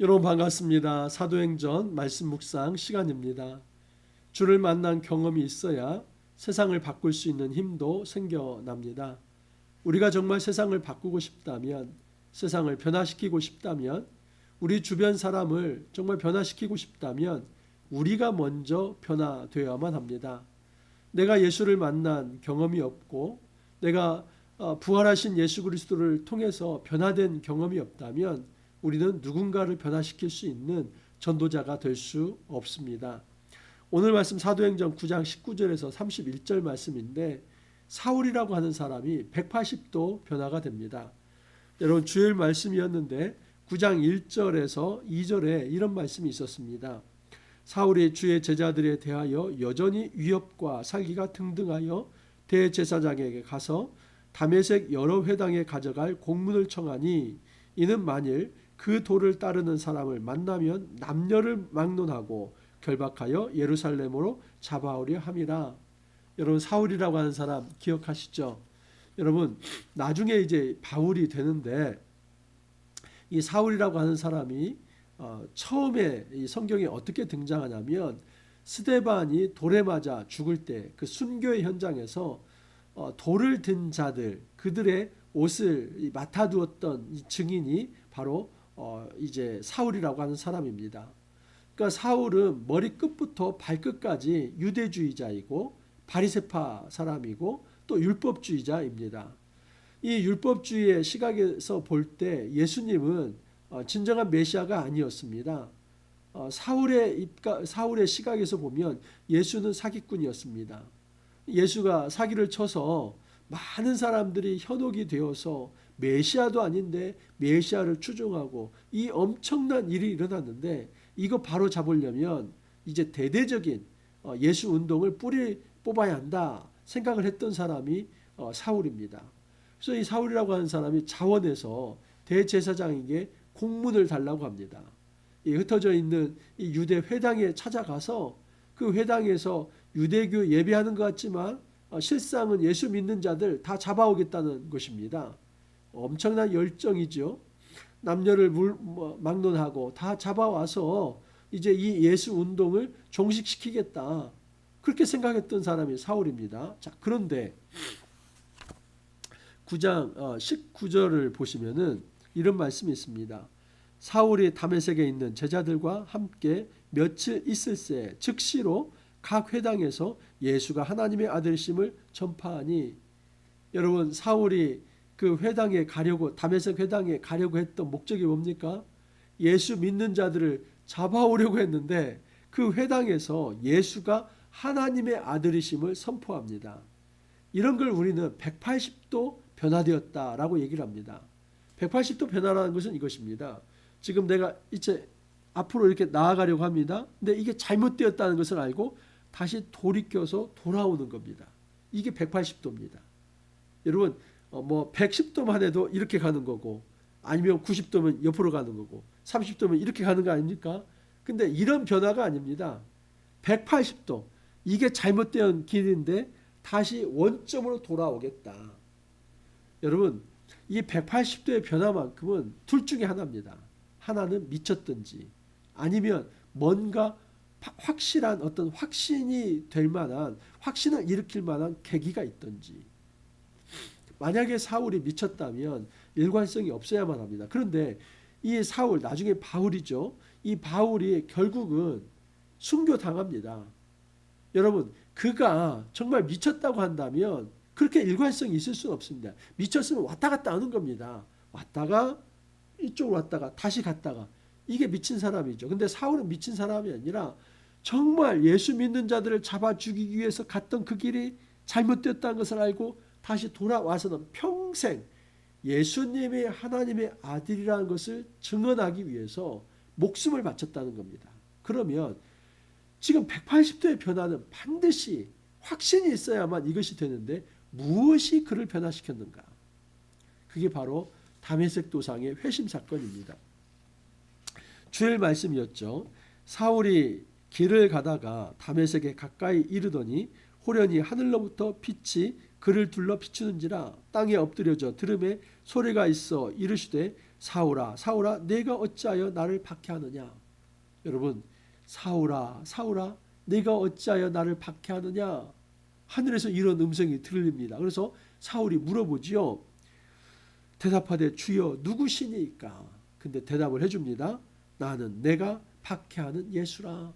여러분 반갑습니다. 사도행전 말씀 묵상 시간입니다. 주를 만난 경험이 있어야 세상을 바꿀 수 있는 힘도 생겨납니다. 우리가 정말 세상을 바꾸고 싶다면, 세상을 변화시키고 싶다면, 우리 주변 사람을 정말 변화시키고 싶다면 우리가 먼저 변화되어야만 합니다. 내가 예수를 만난 경험이 없고 내가 부활하신 예수 그리스도를 통해서 변화된 경험이 없다면 우리는 누군가를 변화시킬 수 있는 전도자가 될 수 없습니다. 오늘 말씀 사도행전 9장 19절에서 31절 말씀인데 사울이라고 하는 사람이 180도 변화가 됩니다. 여러분 주일 말씀이었는데 9장 1절에서 2절에 이런 말씀이 있었습니다. 사울이 주의 제자들에 대하여 여전히 위협과 살기가 등등하여 대제사장에게 가서 다메섹 여러 회당에 가져갈 공문을 청하니 이는 만일 그 도를 따르는 사람을 만나면 남녀를 막론하고 결박하여 예루살렘으로 잡아오려 함이라. 여러분 사울이라고 하는 사람 기억하시죠? 여러분 나중에 이제 바울이 되는데 이 사울이라고 하는 사람이 처음에 이 성경에 어떻게 등장하냐면 스데반이 돌에 맞아 죽을 때 그 순교의 현장에서 돌을 든 자들 그들의 옷을 맡아두었던 이 증인이 바로 이제 사울이라고 하는 사람입니다. 그러니까 사울은 머리 끝부터 발끝까지 유대주의자이고 바리새파 사람이고 또 율법주의자입니다. 이 율법주의의 시각에서 볼 때 예수님은 진정한 메시아가 아니었습니다. 사울의 시각에서 보면 예수는 사기꾼이었습니다. 예수가 사기를 쳐서 많은 사람들이 현혹이 되어서 메시아도 아닌데 메시아를 추종하고 이 엄청난 일이 일어났는데 이거 바로 잡으려면 이제 대대적인 예수 운동을 뿌리 뽑아야 한다 생각을 했던 사람이 사울입니다. 그래서 이 사울이라고 하는 사람이 자원해서 대제사장에게 공문을 달라고 합니다. 이 흩어져 있는 이 유대 회당에 찾아가서 그 회당에서 유대교 예배하는 것 같지만 실상은 예수 믿는 자들 다 잡아오겠다는 것입니다. 엄청난 열정이죠. 남녀를 막론하고 다 잡아와서 이제 이 예수 운동을 종식시키겠다. 그렇게 생각했던 사람이 사울입니다. 자, 그런데 9장 19절을 보시면은 이런 말씀이 있습니다. 사울이 다메섹에 있는 제자들과 함께 며칠 있을새 즉시로 각 회당에서 예수가 하나님의 아들이심을 전파하니 여러분 사울이 그 회당에 가려고 다메섹 회당에 가려고 했던 목적이 뭡니까? 예수 믿는 자들을 잡아오려고 했는데 그 회당에서 예수가 하나님의 아들이심을 선포합니다. 이런 걸 우리는 180도 변화되었다라고 얘기를 합니다. 180도 변화라는 것은 이것입니다. 지금 내가 이제 앞으로 이렇게 나아가려고 합니다. 근데 이게 잘못되었다는 것을 알고 다시 돌이켜서 돌아오는 겁니다. 이게 180도입니다. 여러분 뭐 110도만 해도 이렇게 가는 거고 아니면 90도면 옆으로 가는 거고 30도면 이렇게 가는 거 아닙니까? 근데 이런 변화가 아닙니다. 180도 이게 잘못된 길인데 다시 원점으로 돌아오겠다. 여러분 이 180도의 변화만큼은 둘 중에 하나입니다. 하나는 미쳤든지 아니면 뭔가 확실한 어떤 확신이 될 만한 확신을 일으킬 만한 계기가 있든지. 만약에 사울이 미쳤다면 일관성이 없어야만 합니다. 그런데 이 사울 나중에 바울이죠. 이 바울이 결국은 순교당합니다. 여러분 그가 정말 미쳤다고 한다면 그렇게 일관성이 있을 수는 없습니다. 미쳤으면 왔다 갔다 하는 겁니다. 왔다가 이쪽으로 왔다가 다시 갔다가 이게 미친 사람이죠. 근데 사울은 미친 사람이 아니라 정말 예수 믿는 자들을 잡아 죽이기 위해서 갔던 그 길이 잘못됐다는 것을 알고 다시 돌아와서는 평생 예수님이 하나님의 아들이라는 것을 증언하기 위해서 목숨을 바쳤다는 겁니다. 그러면 지금 180도의 변화는 반드시 확신이 있어야만 이것이 되는데 무엇이 그를 변화시켰는가? 그게 바로 다메섹 도상의 회심 사건입니다. 주일 말씀이었죠. 사울이 길을 가다가 다메섹에 가까이 이르더니 호련히 하늘로부터 빛이 그를 둘러 비추는지라 땅에 엎드려져 들음에 소리가 있어 이르시되 사울아 사울아 내가 어찌하여 나를 박해하느냐. 여러분, 사울아 사울아 내가 어찌하여 나를 박해하느냐. 하늘에서 이런 음성이 들립니다. 그래서 사울이 물어보지요. 대답하되 주여 누구시니까. 근데 대답을 해줍니다. 나는 내가 박해하는 예수라.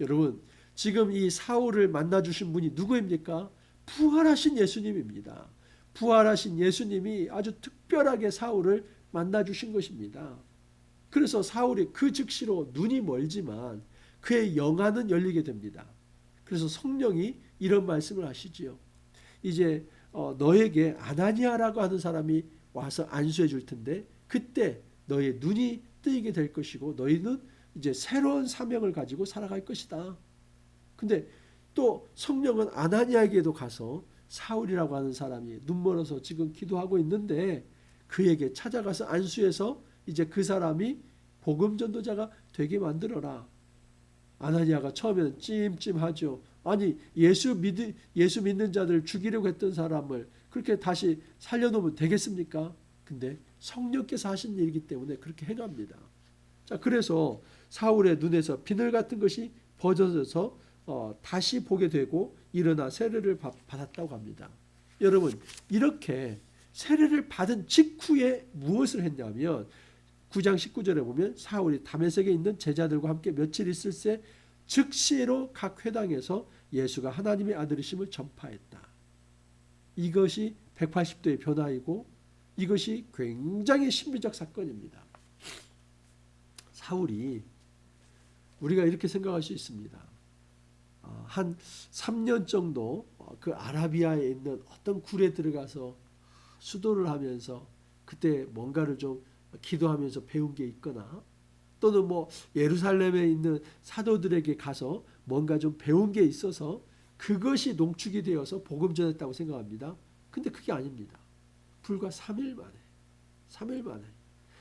여러분, 지금 이 사울을 만나주신 분이 누구입니까? 부활하신 예수님입니다. 부활하신 예수님이 아주 특별하게 사울을 만나주신 것입니다. 그래서 사울이 그 즉시로 눈이 멀지만 그의 영안은 열리게 됩니다. 그래서 성령이 이런 말씀을 하시지요. 이제 너에게 아나니아라고 하는 사람이 와서 안수해 줄 텐데 그때 너의 눈이 뜨이게 될 것이고 너희는 이제 새로운 사명을 가지고 살아갈 것이다. 근데 또 성령은 아나니아에게도 가서 사울이라고 하는 사람이 눈멀어서 지금 기도하고 있는데 그에게 찾아가서 안수해서 이제 그 사람이 복음 전도자가 되게 만들어라. 아나니아가 처음에는 찜찜하죠. 아니 예수 믿는 자들을 죽이려고 했던 사람을 그렇게 다시 살려놓으면 되겠습니까? 근데 성령께서 하신 일이기 때문에 그렇게 행합니다. 자, 그래서 사울의 눈에서 비늘 같은 것이 벗어져서 다시 보게 되고 일어나 세례를 받았다고 합니다. 여러분, 이렇게 세례를 받은 직후에 무엇을 했냐면 9장 19절에 보면 사울이 다메섹에 있는 제자들과 함께 며칠 있을 새 즉시로 각 회당에서 예수가 하나님의 아들이심을 전파했다. 이것이 180도의 변화이고 이것이 굉장히 신비적 사건입니다. 사울이 우리가 이렇게 생각할 수 있습니다. 한 3년 정도 그 아라비아에 있는 어떤 굴에 들어가서 수도를 하면서 그때 뭔가를 좀 기도하면서 배운 게 있거나 또는 뭐 예루살렘에 있는 사도들에게 가서 뭔가 좀 배운 게 있어서 그것이 농축이 되어서 복음 전했다고 생각합니다. 근데 그게 아닙니다. 불과 3일 만에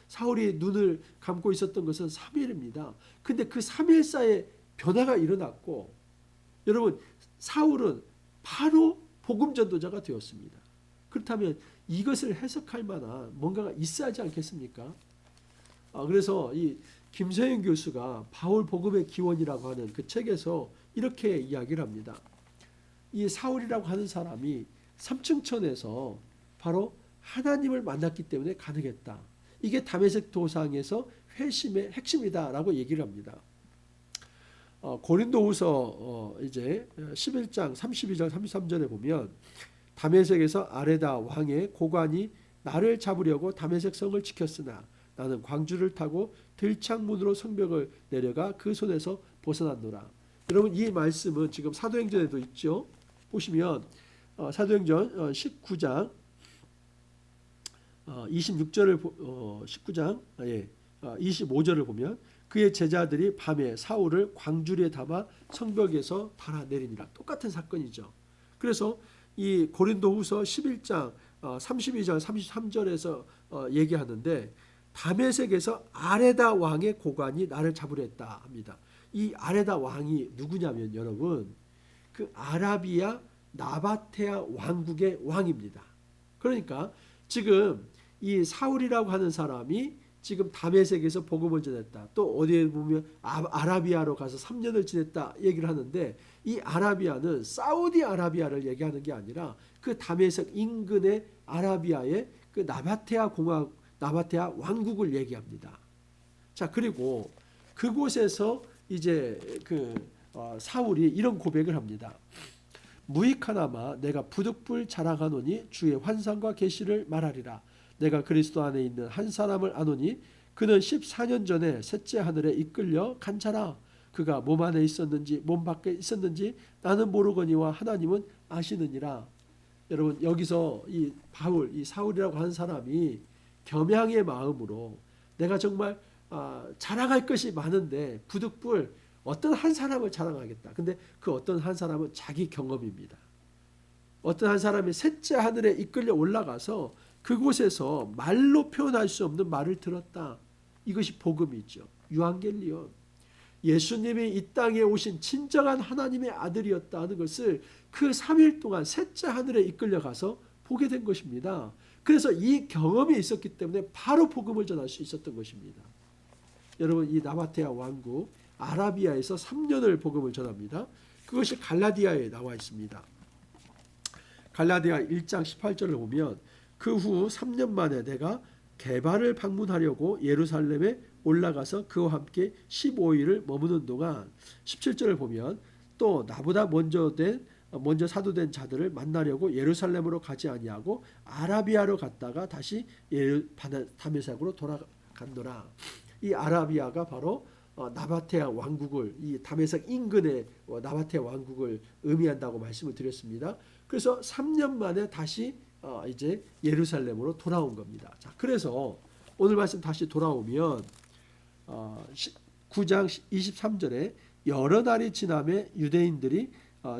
사울이 눈을 감고 있었던 것은 3일입니다. 근데 그 3일 사이에 변화가 일어났고 여러분, 사울은 바로 복음 전도자가 되었습니다. 그렇다면 이것을 해석할 만한 뭔가가 있어야 하지 않겠습니까? 그래서 이 김세윤 교수가 바울 복음의 기원이라고 하는 그 책에서 이렇게 이야기를 합니다. 이 사울이라고 하는 사람이 삼층천에서 바로 하나님을 만났기 때문에 가능했다. 이게 다메섹 도상에서 회심의 핵심이다라고 얘기를 합니다. 고린도후서 이제 11장 32절 33절에 보면 다메섹에서 아레다 왕의 고관이 나를 잡으려고 다메섹 성을 지켰으나 나는 광주를 타고 들창문으로 성벽을 내려가 그 손에서 벗어났노라. 여러분, 이 말씀은 지금 사도행전에도 있죠. 보시면 사도행전 19장 26절을 19장 25절을 보면 그의 제자들이 밤에 사울을 광주리에 담아 성벽에서 달아내리니라. 똑같은 사건이죠. 그래서 이 고린도후서 11장 32절 33절에서 얘기하는데 다메섹에서 아레다 왕의 고관이 나를 잡으려 했다 합니다. 이 아레다 왕이 누구냐면 여러분 그 아라비아 나바테아 왕국의 왕입니다. 그러니까 지금 이 사울이라고 하는 사람이 지금 다메섹에서 복음을 전했다. 또 어디에 보면 아라비아로 가서 3년을 지냈다 얘기를 하는데 이 아라비아는 사우디 아라비아를 얘기하는 게 아니라 그 다메섹 인근의 아라비아의 그 나바테아 왕국을 얘기합니다. 자, 그리고 그곳에서 이제 그 사울이 이런 고백을 합니다. 무익하나마 내가 부득불 자랑하노니 주의 환상과 계시를 말하리라. 내가 그리스도 안에 있는 한 사람을 아노니 그는 14년 전에 셋째 하늘에 이끌려 간자라. 그가 몸 안에 있었는지 몸 밖에 있었는지 나는 모르거니와 하나님은 아시느니라. 여러분, 여기서 이 바울, 이 사울이라고 하는 사람이 겸양의 마음으로 내가 정말 자랑할 것이 많은데 부득불 어떤 한 사람을 자랑하겠다. 근데 그 어떤 한 사람은 자기 경험입니다. 어떤 한 사람이 셋째 하늘에 이끌려 올라가서 그곳에서 말로 표현할 수 없는 말을 들었다. 이것이 복음이죠. 유앙겔리온. 예수님이 이 땅에 오신 진정한 하나님의 아들이었다는 것을 그 3일 동안 셋째 하늘에 이끌려가서 보게 된 것입니다. 그래서 이 경험이 있었기 때문에 바로 복음을 전할 수 있었던 것입니다. 여러분, 이 나바테아 왕국 아라비아에서 3년을 복음을 전합니다. 그것이 갈라디아에 나와 있습니다. 갈라디아 1장 18절을 보면 그 후 3년 만에 내가 게바를 방문하려고 예루살렘에 올라가서 그와 함께 15일을 머무는 동안 17절을 보면 또 나보다 먼저 사도된 자들을 만나려고 예루살렘으로 가지 아니하고 아라비아로 갔다가 다시 다메섹으로 돌아간노라. 이 아라비아가 바로 나바테아 왕국을, 이 다메섹 인근의 나바테아 왕국을 의미한다고 말씀을 드렸습니다. 그래서 3년 만에 다시 이제 예루살렘으로 돌아온 겁니다. 자, 그래서 오늘 말씀 다시 돌아오면 9장 23절에 여러 날이 지남에 유대인들이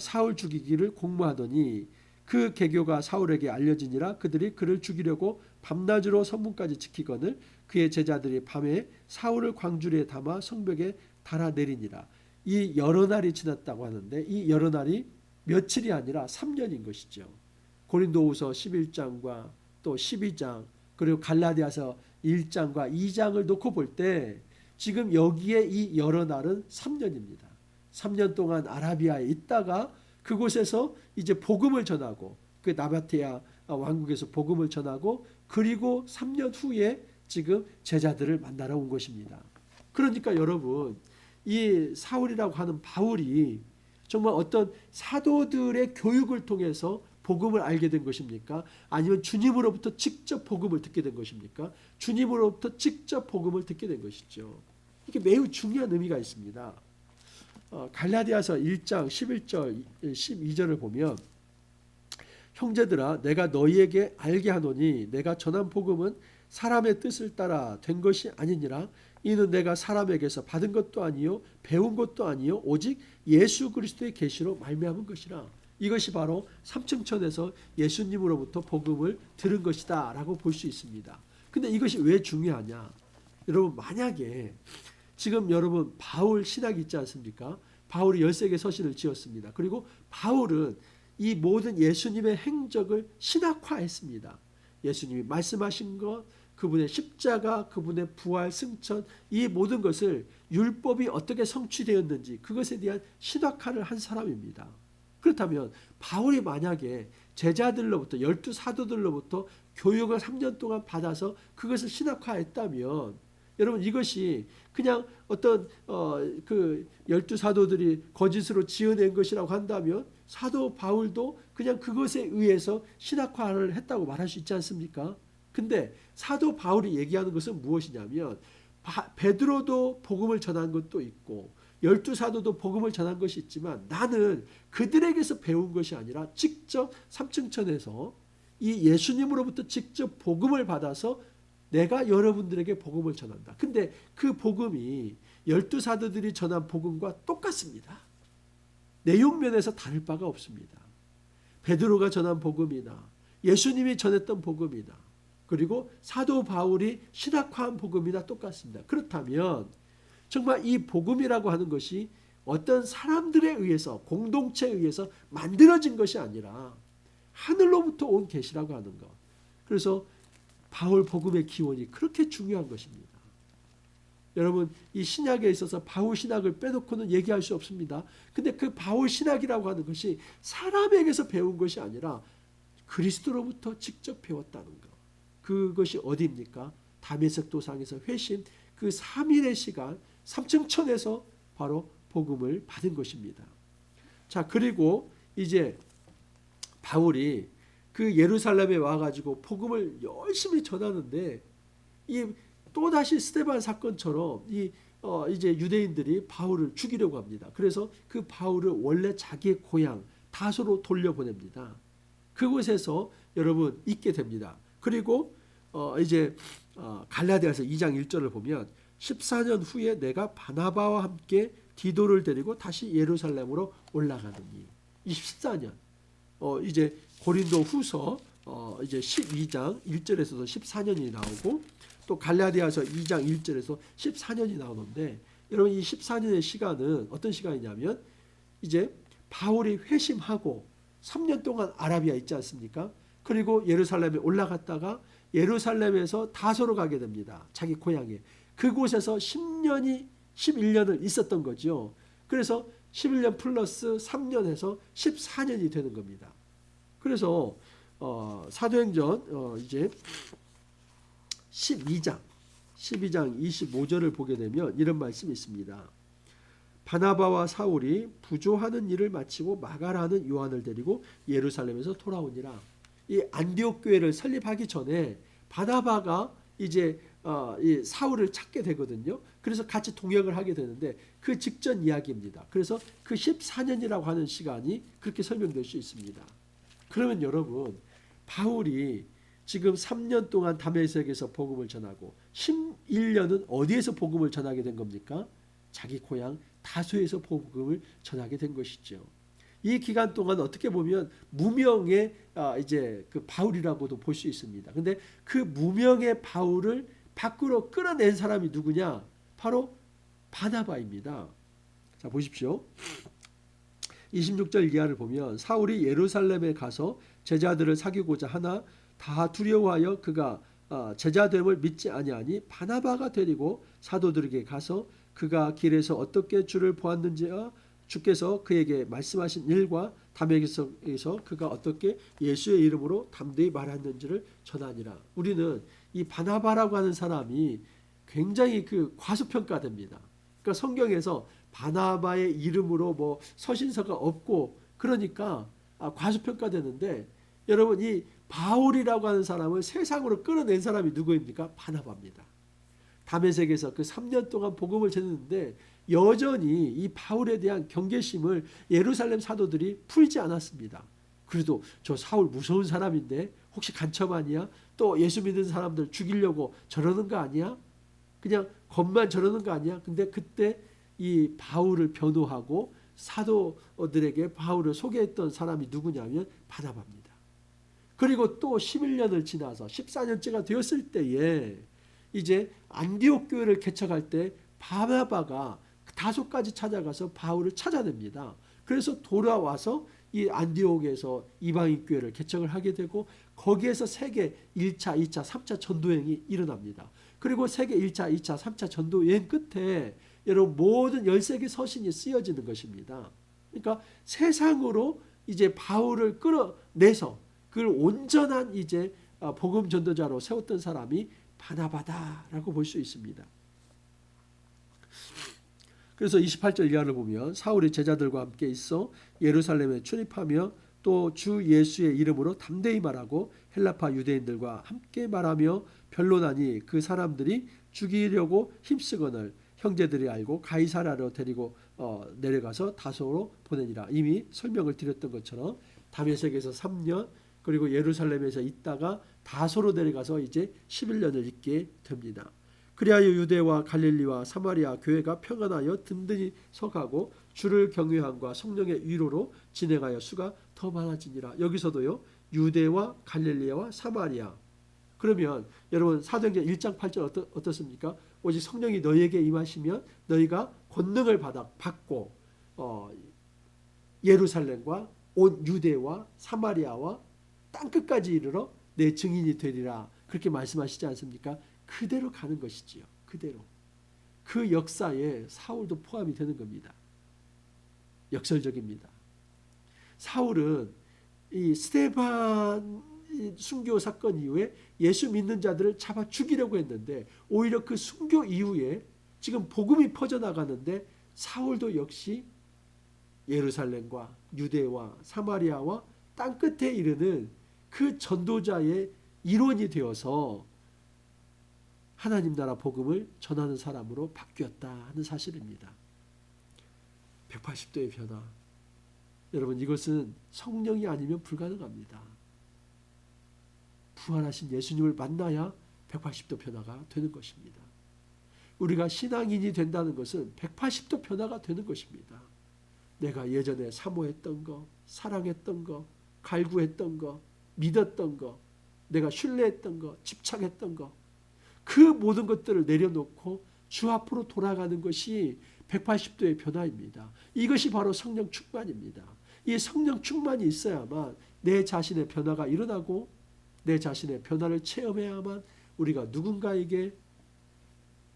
사울 죽이기를 공모하더니 그 계교가 사울에게 알려지니라. 그들이 그를 죽이려고 밤낮으로 성문까지 지키거늘 그의 제자들이 밤에 사울을 광주리에 담아 성벽에 달아내리니라. 이 여러 날이 지났다고 하는데 이 여러 날이 며칠이 아니라 3년인 것이죠. 고린도후서 11장과 또 12장 그리고 갈라디아서 1장과 2장을 놓고 볼 때 지금 여기에 이 여러 날은 3년입니다. 3년 동안 아라비아에 있다가 그곳에서 이제 복음을 전하고 그 나바테아 왕국에서 복음을 전하고 그리고 3년 후에 지금 제자들을 만나러 온 것입니다. 그러니까 여러분, 이 사울이라고 하는 바울이 정말 어떤 사도들의 교육을 통해서 복음을 알게 된 것입니까? 아니면 주님으로부터 직접 복음을 듣게 된 것입니까? 주님으로부터 직접 복음을 듣게 된 것이죠. 이게 매우 중요한 의미가 있습니다. 갈라디아서 1장 11절 12절을 보면 형제들아 내가 너희에게 알게 하노니 내가 전한 복음은 사람의 뜻을 따라 된 것이 아니니라. 이는 내가 사람에게서 받은 것도 아니요 배운 것도 아니요 오직 예수 그리스도의 계시로 말미암은 것이라. 이것이 바로 삼층천에서 예수님으로부터 복음을 들은 것이다 라고 볼 수 있습니다. 근데 이것이 왜 중요하냐? 여러분, 만약에 지금 여러분 바울 신학이 있지 않습니까? 바울이 13개 서신을 지었습니다. 그리고 바울은 이 모든 예수님의 행적을 신학화했습니다. 예수님이 말씀하신 것, 그분의 십자가, 그분의 부활, 승천, 이 모든 것을 율법이 어떻게 성취되었는지 그것에 대한 신학화를 한 사람입니다. 그렇다면 바울이 만약에 제자들로부터 12 사도들로부터 교육을 3년 동안 받아서 그것을 신학화했다면 여러분, 이것이 그냥 어떤 그 12 사도들이 거짓으로 지어낸 것이라고 한다면 사도 바울도 그냥 그것에 의해서 신학화를 했다고 말할 수 있지 않습니까? 근데 사도 바울이 얘기하는 것은 무엇이냐면 베드로도 복음을 전한 것도 있고 12 사도도 복음을 전한 것이 있지만 나는 그들에게서 배운 것이 아니라 직접 삼층천에서 이 예수님으로부터 직접 복음을 받아서 내가 여러분들에게 복음을 전한다. 근데 그 복음이 12 사도들이 전한 복음과 똑같습니다. 내용면에서 다를 바가 없습니다. 베드로가 전한 복음이나 예수님이 전했던 복음이나 그리고 사도 바울이 신학화한 복음이나 똑같습니다. 그렇다면 정말 이 복음이라고 하는 것이 어떤 사람들에 의해서 공동체에 의해서 만들어진 것이 아니라 하늘로부터 온 계시라고 하는 것. 그래서 바울 복음의 기원이 그렇게 중요한 것입니다. 여러분, 이 신약에 있어서 바울 신학을 빼놓고는 얘기할 수 없습니다. 근데 그 바울 신학이라고 하는 것이 사람에게서 배운 것이 아니라 그리스도로부터 직접 배웠다는 것. 그것이 어디입니까? 다메섹 도상에서 회심 그 3일의 시간 삼층천에서 바로 복음을 받은 것입니다. 자, 그리고 이제 바울이 그 예루살렘에 와가지고 복음을 열심히 전하는데 이 또다시 스데반 사건처럼 이제 유대인들이 바울을 죽이려고 합니다. 그래서 그 바울을 원래 자기의 고향 다소로 돌려보냅니다. 그곳에서 여러분 있게 됩니다. 그리고 이제 갈라디아서 2장 1절을 보면 14년 후에 내가 바나바와 함께 디도를 데리고 다시 예루살렘으로 올라가더니 이 14년 이제 고린도 후서 이제 12장 1절에서도 14년이 나오고 또 갈라디아서 2장 1절에서 14년이 나오는데 여러분 이 14년의 시간은 어떤 시간이냐면 이제 바울이 회심하고 3년 동안 아라비아 있지 않습니까? 그리고 예루살렘에 올라갔다가 예루살렘에서 다소로 가게 됩니다. 자기 고향에. 그곳에서 11년을 있었던 거죠. 그래서 11년 플러스 3년 해서 14년이 되는 겁니다. 그래서 사도행전 이제 12장 25절을 보게 되면 이런 말씀이 있습니다. 바나바와 사울이 부조하는 일을 마치고 마가라는 요한을 데리고 예루살렘에서 돌아오니라. 이 안디옥 교회를 설립하기 전에 바나바가 이제 이 사울을 찾게 되거든요. 그래서 같이 동역을 하게 되는데 그 직전 이야기입니다. 그래서 그 14년이라고 하는 시간이 그렇게 설명될 수 있습니다. 그러면 여러분, 바울이 지금 3년 동안 다메섹에서 복음을 전하고 11년은 어디에서 복음을 전하게 된 겁니까? 자기 고향 다소에서 복음을 전하게 된 것이죠. 이 기간 동안 어떻게 보면 무명의 이제 그 바울이라고도 볼 수 있습니다. 근데 그 무명의 바울을 밖으로 끌어낸 사람이 누구냐? 바로 바나바입니다. 자, 보십시오. 26절 이하를 보면 사울이 예루살렘에 가서 제자들을 사귀고자 하나 다 두려워하여 그가 제자됨을 믿지 아니하니 바나바가 데리고 사도들에게 가서 그가 길에서 어떻게 주를 보았는지와 주께서 그에게 말씀하신 일과 다메섹에서 그가 어떻게 예수의 이름으로 담대히 말했는지를 전하니라. 우리는 이 바나바라고 하는 사람이 굉장히 그 과소평가됩니다. 그러니까 성경에서 바나바의 이름으로 뭐 서신서가 없고 그러니까 과소평가되는데, 여러분 이 바울이라고 하는 사람을 세상으로 끌어낸 사람이 누구입니까? 바나바입니다. 다메섹에서 그 3년 동안 복음을 전했는데 여전히 이 바울에 대한 경계심을 예루살렘 사도들이 풀지 않았습니다. 그래도 저 사울 무서운 사람인데 혹시 간첩 아니야? 또 예수 믿는 사람들 죽이려고 저러는 거 아니야? 그냥 겉만 저러는 거 아니야? 근데 그때 이 바울을 변호하고 사도들에게 바울을 소개했던 사람이 누구냐면 바나바입니다. 그리고 또 11년을 지나서 14년째가 되었을 때에 이제 안디옥 교회를 개척할 때 바나바가 다소까지 찾아가서 바울을 찾아냅니다. 그래서 돌아와서 이 안디옥에서 이방인 교회를 개척을 하게 되고 거기에서 세계 1차, 2차, 3차 전도여행이 일어납니다. 그리고 세계 1차, 2차, 3차 전도여행 끝에 여러분 모든 13개 서신이 쓰여지는 것입니다. 그러니까 세상으로 이제 바울을 끌어내서 그걸 온전한 이제 복음 전도자로 세웠던 사람이 바나바다라고 볼 수 있습니다. 그래서 28절 이하를 보면 사울이 제자들과 함께 있어 예루살렘에 출입하며 또 주 예수의 이름으로 담대히 말하고 헬라파 유대인들과 함께 말하며 변론하니 그 사람들이 죽이려고 힘쓰거늘 형제들이 알고 가이사랴로 데리고 내려가서 다소로 보내니라. 이미 설명을 드렸던 것처럼 다메섹에서 3년 그리고 예루살렘에서 있다가 다소로 내려가서 이제 11년을 있게 됩니다. 그리하여 유대와 갈릴리와 사마리아 교회가 평안하여 든든히 서가고 주를 경외함과 성령의 위로로 진행하여 수가 더 많아지니라. 여기서도요, 유대와 갈릴리와 사마리아. 그러면 여러분 사도행전 1장 8절 어떻습니까? 오직 성령이 너희에게 임하시면 너희가 권능을 받고 예루살렘과 온 유대와 사마리아와 땅끝까지 이르러 내 증인이 되리라. 그렇게 말씀하시지 않습니까? 그대로 가는 것이지요. 그대로. 그 역사에 사울도 포함이 되는 겁니다. 역설적입니다. 사울은 이 스데반 순교 사건 이후에 예수 믿는 자들을 잡아 죽이려고 했는데 오히려 그 순교 이후에 지금 복음이 퍼져나가는데 사울도 역시 예루살렘과 유대와 사마리아와 땅끝에 이르는 그 전도자의 일원이 되어서 하나님 나라 복음을 전하는 사람으로 바뀌었다 하는 사실입니다. 180도의 변화. 여러분 이것은 성령이 아니면 불가능합니다. 부활하신 예수님을 만나야 180도 변화가 되는 것입니다. 우리가 신앙인이 된다는 것은 180도 변화가 되는 것입니다. 내가 예전에 사모했던 거, 사랑했던 거, 갈구했던 거, 믿었던 거, 내가 신뢰했던 거, 집착했던 거, 그 모든 것들을 내려놓고 주 앞으로 돌아가는 것이 180도의 변화입니다. 이것이 바로 성령 충만입니다. 이 성령 충만이 있어야만 내 자신의 변화가 일어나고 내 자신의 변화를 체험해야만 우리가 누군가에게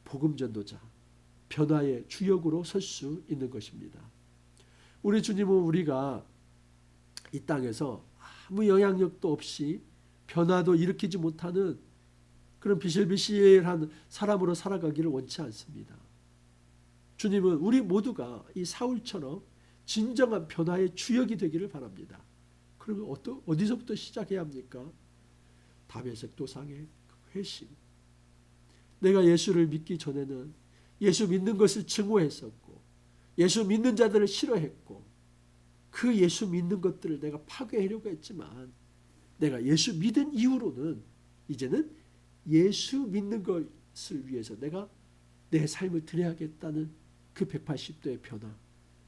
복음 전도자, 변화의 주역으로 설 수 있는 것입니다. 우리 주님은 우리가 이 땅에서 아무 영향력도 없이 변화도 일으키지 못하는 그런 비실비실한 사람으로 살아가기를 원치 않습니다. 주님은 우리 모두가 이 사울처럼 진정한 변화의 주역이 되기를 바랍니다. 그러면 어디서부터 시작해야 합니까? 다메섹 도상의 회심. 내가 예수를 믿기 전에는 예수 믿는 것을 증오했었고 예수 믿는 자들을 싫어했고 그 예수 믿는 것들을 내가 파괴하려고 했지만 내가 예수 믿은 이후로는 이제는 예수 믿는 것을 위해서 내가 내 삶을 드려야겠다는 그 180도의 변화,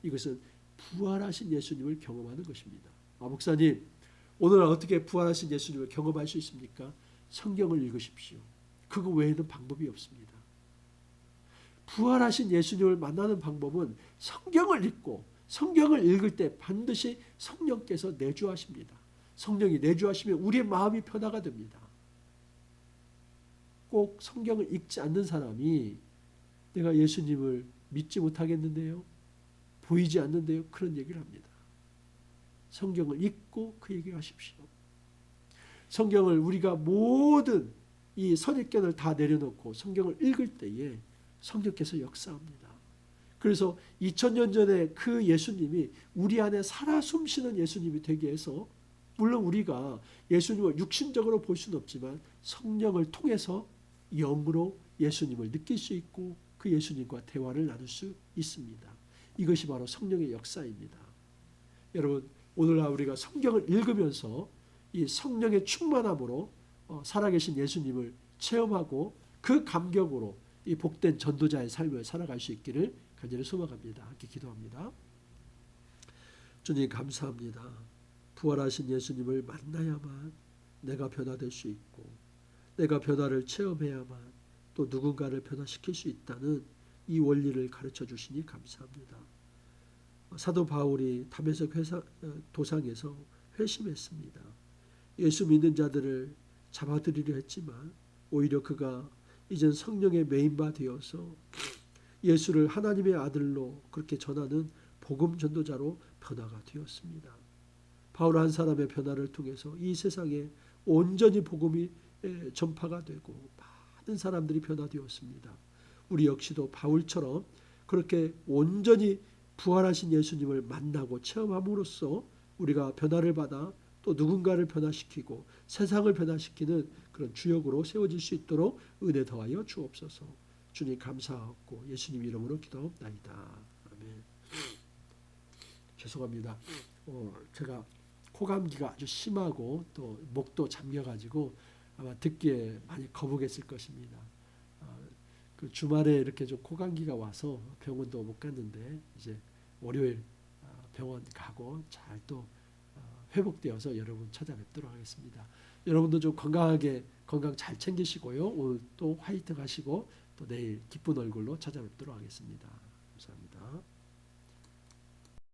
이것은 부활하신 예수님을 경험하는 것입니다. 목사님, 오늘 어떻게 부활하신 예수님을 경험할 수 있습니까? 성경을 읽으십시오. 그거 외에는 방법이 없습니다. 부활하신 예수님을 만나는 방법은 성경을 읽고 성경을 읽을 때 반드시 성령께서 내주하십니다. 성령이 내주하시면 우리의 마음이 변화가 됩니다. 꼭 성경을 읽지 않는 사람이 내가 예수님을 믿지 못하겠는데요, 보이지 않는데요, 그런 얘기를 합니다. 성경을 읽고 그 얘기를 하십시오. 성경을 우리가 모든 이 선입견을 다 내려놓고 성경을 읽을 때에 성령께서 역사합니다. 그래서 2000년 전에 그 예수님이 우리 안에 살아 숨쉬는 예수님이 되게 해서, 물론 우리가 예수님을 육신적으로 볼 수는 없지만 성령을 통해서 영으로 예수님을 느낄 수 있고 그 예수님과 대화를 나눌 수 있습니다. 이것이 바로 성령의 역사입니다. 여러분, 오늘날 우리가 성경을 읽으면서 이 성령의 충만함으로 살아계신 예수님을 체험하고 그 감격으로 이 복된 전도자의 삶을 살아갈 수 있기를 간절히 소망합니다. 함께 기도합니다. 주님, 감사합니다. 부활하신 예수님을 만나야만 내가 변화될 수 있고 내가 변화를 체험해야만 또 누군가를 변화시킬 수 있다는 이 원리를 가르쳐 주시니 감사합니다. 사도 바울이 다메섹 도상에서 회심했습니다. 예수 믿는 자들을 잡아들이려 했지만 오히려 그가 이젠 성령의 메인바 되어서 예수를 하나님의 아들로 그렇게 전하는 복음 전도자로 변화가 되었습니다. 바울 한 사람의 변화를 통해서 이 세상에 온전히 복음이 전파가 되고 많은 사람들이 변화되었습니다. 우리 역시도 바울처럼 그렇게 온전히 부활하신 예수님을 만나고 체험함으로써 우리가 변화를 받아 또 누군가를 변화시키고 세상을 변화시키는 그런 주역으로 세워질 수 있도록 은혜 더하여 주옵소서. 주님 감사하고 예수님 이름으로 기도하옵나이다. 아멘. 죄송합니다. 제가 코감기가 아주 심하고 또 목도 잠겨가지고 아마 듣기에 많이 거북했을 것입니다. 그 주말에 이렇게 좀 코감기가 와서 병원도 못 갔는데 이제 월요일 병원 가고 잘 또 회복되어서 여러분 찾아뵙도록 하겠습니다. 여러분도 좀 건강 잘 챙기시고요. 오늘 또 화이팅 하시고 또 내일 기쁜 얼굴로 찾아뵙도록 하겠습니다.